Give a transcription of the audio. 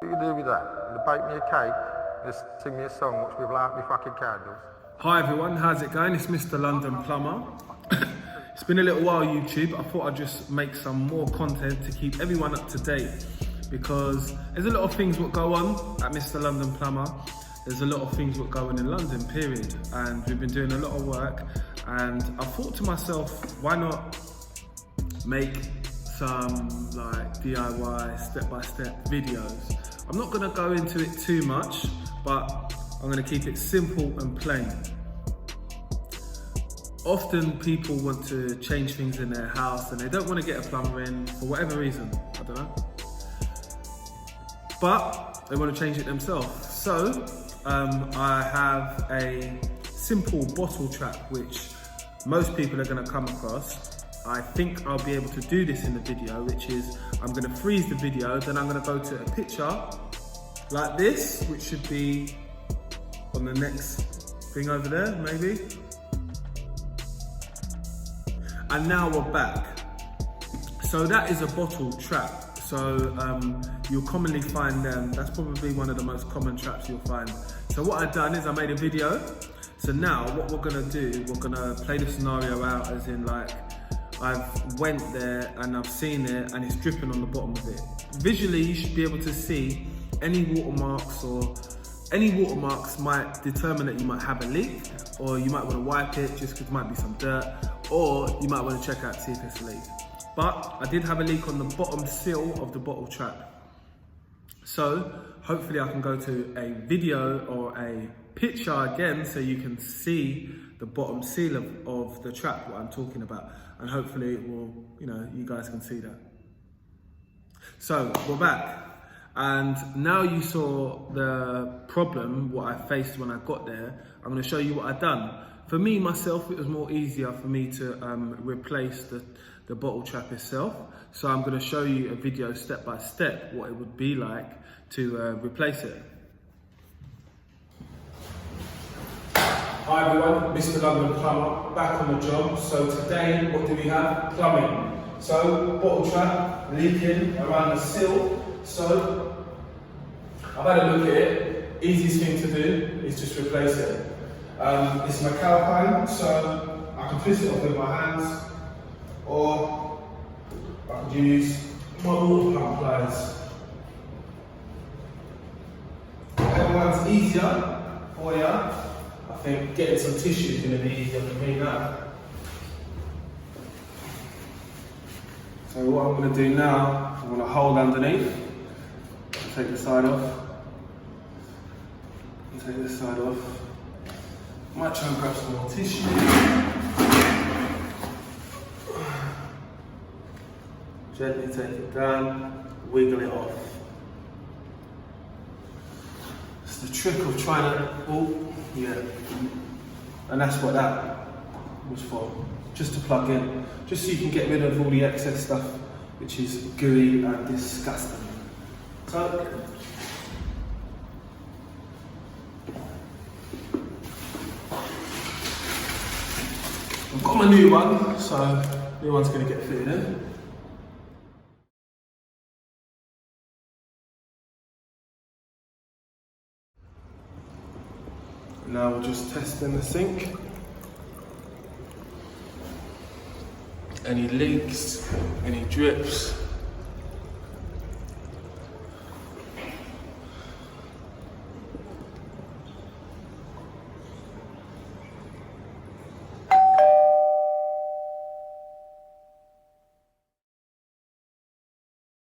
What you do with that? You bake me a cake, just sing me a song, watch me light me fucking candles. Hi everyone, how's it going? It's Mr. London Plumber. It's been a little while YouTube. I thought I'd just make some more content to keep everyone up to date because there's a lot of things that go on at Mr. London Plumber. There's a lot of things that go on in London, period. And we've been doing a lot of work and I thought to myself, why not make some like DIY step-by-step videos. I'm not gonna go into it too much, but I'm gonna keep it simple and plain. Often people want to change things in their house and they don't want to get a plumber in for whatever reason, I don't know. But they want to change it themselves. So I have a simple bottle trap which most people are gonna come across. I think I'll be able to do this in the video, which is I'm gonna freeze the video, then I'm gonna go to a picture like this, which should be on the next thing over there, maybe. And now we're back. So that is a bottle trap. So you'll commonly find them, that's probably one of the most common traps you'll find. So what I've done is I made a video. So now what we're gonna do, we're gonna play the scenario out as in like, I've went there and I've seen it and it's dripping on the bottom of it. Visually, you should be able to see any watermarks, or any watermarks might determine that you might have a leak, or you might want to wipe it just because there might be some dirt, or you might want to check out to see if it's a leak. But I did have a leak on the bottom seal of the bottle trap. So hopefully I can go to a video or a picture again so you can see the bottom seal of the trap, what I'm talking about. And hopefully it will, you guys can see that. So we're back. And now you saw the problem, what I faced when I got there. I'm gonna show you what I've done. For me, myself, it was more easier for me to replace the bottle trap itself. So I'm gonna show you a video step by step, what it would be like to replace it. Hi everyone, Mr. London Plumber, back on the job. So today, what do we have? Plumbing. So, bottle trap leaking around the sill. So, I've had a look at it. Easiest thing to do is just replace it. It's my cowpan, so I can twist it off with my hands, or I could use my water pump pliers. Whatever one's easier for you. I think getting some tissue is going to be easier for me now. So what I'm going to do now, I'm going to hold underneath, take the side off, and take this side off. Might try and grab some more tissue. Gently take it down, wiggle it off. It's the trick of trying to, and that's what that was for, just to plug in, just so you can get rid of all the excess stuff which is gooey and disgusting. So, I've got my new one, so new one's going to get fitted in. Now we're just testing the sink. Any leaks, any drips.